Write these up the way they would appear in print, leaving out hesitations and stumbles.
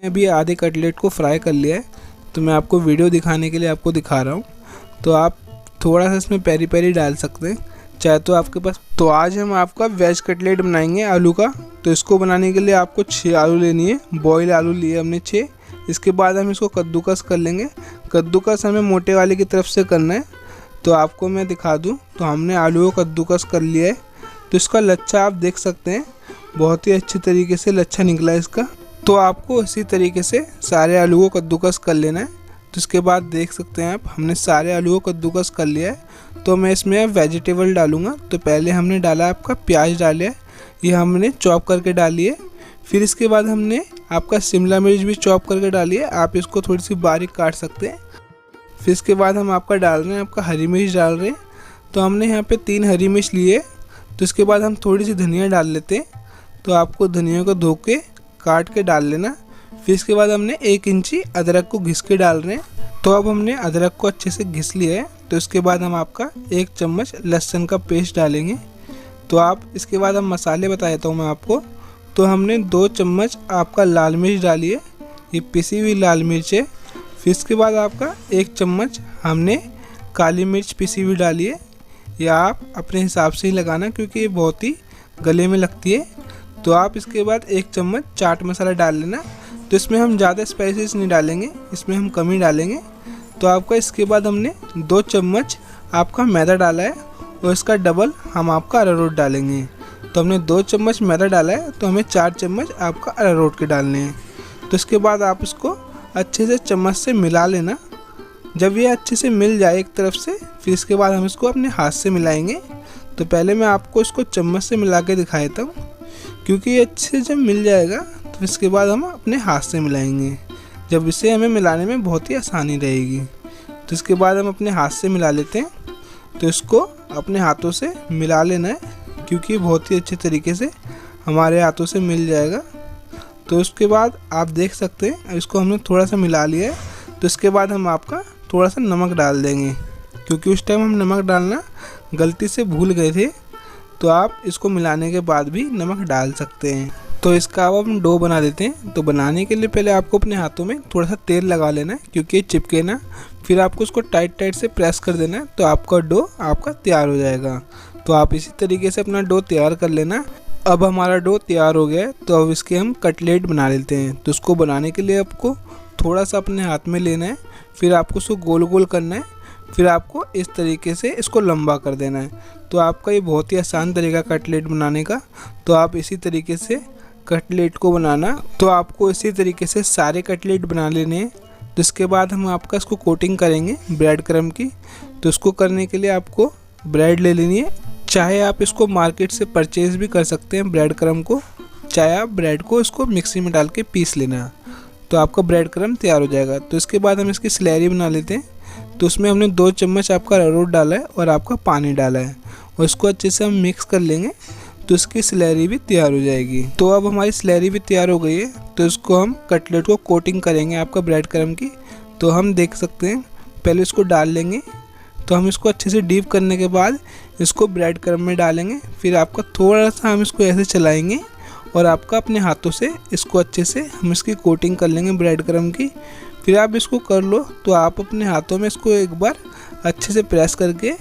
अभी आधे कटलेट को फ्राई कर लिया है, तो मैं आपको वीडियो दिखाने के लिए आपको दिखा रहा हूँ। तो आप थोड़ा सा इसमें पेरी पेरी डाल सकते हैं चाहे तो आपके पास। तो आज हम आपका वेज कटलेट बनाएंगे आलू का। तो इसको बनाने के लिए आपको 6 आलू लेनी है। बॉयल आलू लिए हमने 6। इसके बाद हम इसको कद्दूकस कर लेंगे। कद्दूकस हमें मोटे वाले की तरफ से करना है। तो आपको मैं दिखा दूं, तो हमने आलू को कद्दूकस कर लिया है। तो इसका लच्छा आप देख सकते हैं, बहुत ही अच्छी तरीके से लच्छा निकला है इसका। तो आपको इसी तरीके से सारे आलू को कद्दूकस कर लेना है। तो इसके बाद देख सकते हैं आप, हमने सारे आलू को कद्दूकस कर लिया है। तो मैं इसमें अब वेजिटेबल डालूंगा। तो पहले हमने डाला आपका प्याज डाला है, ये हमने चॉप करके डाली है। फिर इसके बाद हमने आपका शिमला मिर्च भी चॉप करके डाली है, आप इसको थोड़ी सी बारीक काट सकते हैं। फिर इसके बाद हम आपका डाल रहे हैं आपका हरी मिर्च डाल रहे हैं। तो हमने यहाँ पे 3 हरी मिर्च लिए। तो इसके बाद हम थोड़ी सी धनिया डाल लेते हैं। तो आपको धनिया को धो के काट के डाल लेना। फिर इसके बाद हमने 1 इंची अदरक को घिस के डाल रहे हैं। तो अब हमने अदरक को अच्छे से घिस लिया है। तो इसके बाद हम आपका 1 चम्मच लहसुन का पेस्ट डालेंगे। तो आप इसके बाद हम मसाले बता देता हूँ मैं आपको। तो हमने 2 चम्मच आपका लाल मिर्च डाली है, ये पिसी हुई लाल मिर्च है। फिर इसके बाद आपका 1 चम्मच हमने काली मिर्च पिसी हुई डाली है। या आप अपने हिसाब से ही लगाना, क्योंकि ये बहुत ही गले में लगती है। तो आप इसके बाद 1 चम्मच चाट मसाला डाल लेना। तो इसमें हम ज़्यादा स्पाइसेस नहीं डालेंगे, इसमें हम कम ही डालेंगे। तो आपका इसके बाद हमने 2 चम्मच आपका मैदा डाला है, और इसका डबल हम आपका अरारोट डालेंगे। तो हमने 2 चम्मच मैदा डाला है, तो हमें 4 चम्मच आपका अरारोट के डालने हैं। तो इसके बाद आप इसको अच्छे से चम्मच से मिला लेना। जब ये अच्छे से मिल जाए एक तरफ से, फिर इसके बाद हम इसको अपने हाथ से मिलाएंगे। तो पहले मैं आपको इसको चम्मच से मिला के दिखा देता हूँ, क्योंकि ये अच्छे से जब मिल जाएगा तो इसके बाद हम अपने हाथ से मिलाएंगे। जब इसे हमें मिलाने में बहुत ही आसानी रहेगी। तो इसके बाद हम अपने हाथ से मिला लेते हैं। तो इसको अपने हाथों से मिला लेना है, क्योंकि बहुत ही अच्छे तरीके से हमारे हाथों से मिल जाएगा। तो उसके बाद आप देख सकते हैं इसको हमने थोड़ा सा मिला लिया है। तो इसके बाद हम आपका थोड़ा सा नमक डाल देंगे, क्योंकि उस टाइम हम नमक डालना गलती से भूल गए थे। तो आप इसको मिलाने के बाद भी नमक डाल सकते हैं। तो इसका अब हम डो बना देते हैं। तो बनाने के लिए पहले आपको अपने हाथों में थोड़ा सा तेल लगा लेना है, क्योंकि ये चिपके ना। फिर आपको उसको टाइट टाइट से प्रेस कर देना है। तो आपका डो आपका तैयार हो जाएगा। तो आप इसी तरीके से अपना डो तैयार कर लेना। अब हमारा डो तैयार हो गया है, तो अब इसके हम कटलेट बना लेते हैं। तो उसको बनाने के लिए आपको थोड़ा सा अपने हाथ में लेना है, फिर आपको उसको गोल गोल करना है। फिर आपको इस तरीके से इसको लंबा कर देना है। तो आपका ये बहुत ही आसान तरीका कटलेट बनाने का। तो आप इसी तरीके से कटलेट को बनाना। तो आपको इसी तरीके से सारे कटलेट बना लेने हैं। तो इसके बाद हम आपका इसको कोटिंग करेंगे ब्रेड क्रम्ब की। तो इसको करने के लिए आपको ब्रेड ले लेनी है। चाहे आप इसको मार्केट से परचेज़ भी कर सकते हैं ब्रेड क्रम्ब को, चाहे आप ब्रेड को इसको मिक्सी में डाल के पीस लेना। तो आपका ब्रेड क्रम्ब तैयार हो जाएगा। तो इसके बाद हम इसकी स्लैरी बना लेते हैं। तो उसमें हमने 2 चम्मच आपका अरारोट डाला है और आपका पानी डाला है, और इसको अच्छे से हम मिक्स कर लेंगे। तो इसकी स्लैरी भी तैयार हो जाएगी। तो अब हमारी स्लैरी भी तैयार हो गई है। तो इसको हम कटलेट को कोटिंग करेंगे आपका ब्रेड क्रम्ब की। तो हम देख सकते हैं, पहले इसको डाल लेंगे। तो हम इसको अच्छे से डीप करने के बाद इसको ब्रेड क्रम्ब में डालेंगे। फिर आपका थोड़ा सा हम इसको ऐसे चलाएंगे, और आपका अपने हाथों से इसको अच्छे से हम इसकी कोटिंग कर लेंगे ब्रेड क्रम्ब की। फिर आप इसको कर लो। तो आप अपने हाथों में इसको एक बार अच्छे से प्रेस करके,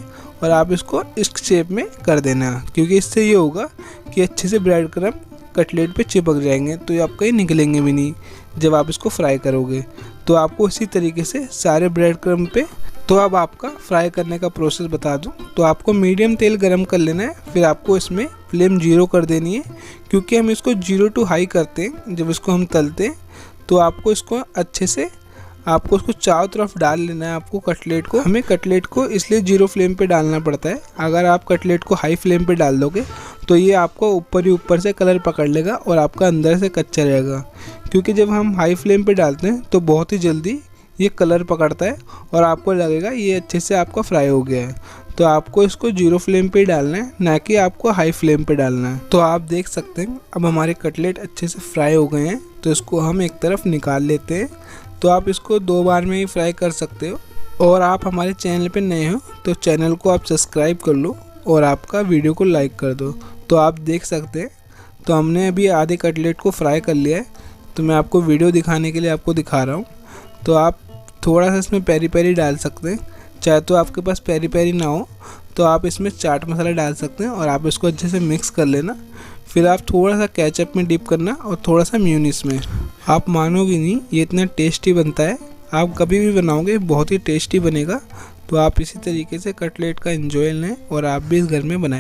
और आप इसको इस शेप में कर देना, क्योंकि इससे ये होगा कि अच्छे से ब्रेड क्रम्ब कटलेट पे चिपक जाएंगे। तो ये आपका ये निकलेंगे भी नहीं जब आप इसको फ्राई करोगे। तो आपको इसी तरीके से सारे ब्रेड क्रम्ब पे। तो अब आपका फ्राई करने का प्रोसेस बता दूं। तो आपको मीडियम तेल गरम कर लेना है। फिर आपको इसमें फ्लेम 0 कर देनी है, क्योंकि हम इसको 0 to हाई करते हैं जब इसको हम तलते हैं। तो आपको इसको अच्छे से आपको उसको चारों तरफ डाल लेना है। आपको कटलेट को, हमें कटलेट को इसलिए 0 फ्लेम पे डालना पड़ता है। अगर आप कटलेट को हाई फ्लेम पे डाल दोगे तो ये आपको ऊपर ही ऊपर से कलर पकड़ लेगा, और आपका अंदर से कच्चा रहेगा। क्योंकि जब हम हाई फ्लेम पे डालते हैं तो बहुत ही जल्दी ये कलर पकड़ता है, और आपको लगेगा ये अच्छे से आपका फ्राई हो गया है। तो आपको इसको 0 फ्लेम पे डालना है, ना कि आपको हाई फ्लेम पे डालना है। तो आप देख सकते हैं अब हमारे कटलेट अच्छे से फ्राई हो गए हैं। तो इसको हम एक तरफ निकाल लेते हैं। तो आप इसको 2 बार में ही फ्राई कर सकते हो। और आप हमारे चैनल पे नए हो तो चैनल को आप सब्सक्राइब कर लो, और आपका वीडियो को लाइक कर दो। तो आप देख सकते हैं, तो हमने अभी आधे कटलेट को फ्राई कर लिया है। तो मैं आपको वीडियो दिखाने के लिए आपको दिखा रहा हूँ। तो आप थोड़ा सा इसमें पेरी पेरी डाल सकते हैं। चाहे तो आपके पास पेरी पेरी ना हो तो आप इसमें चाट मसाला डाल सकते हैं और आप इसको अच्छे से मिक्स कर लेना। फिर आप थोड़ा सा केचप में डिप करना और थोड़ा सा मेयोनीज में। आप मानोगे नहीं, ये इतना टेस्टी बनता है। आप कभी भी बनाओगे बहुत ही टेस्टी बनेगा। तो आप इसी तरीके से कटलेट का एंजॉय लें और आप भी इस घर में बनाएं।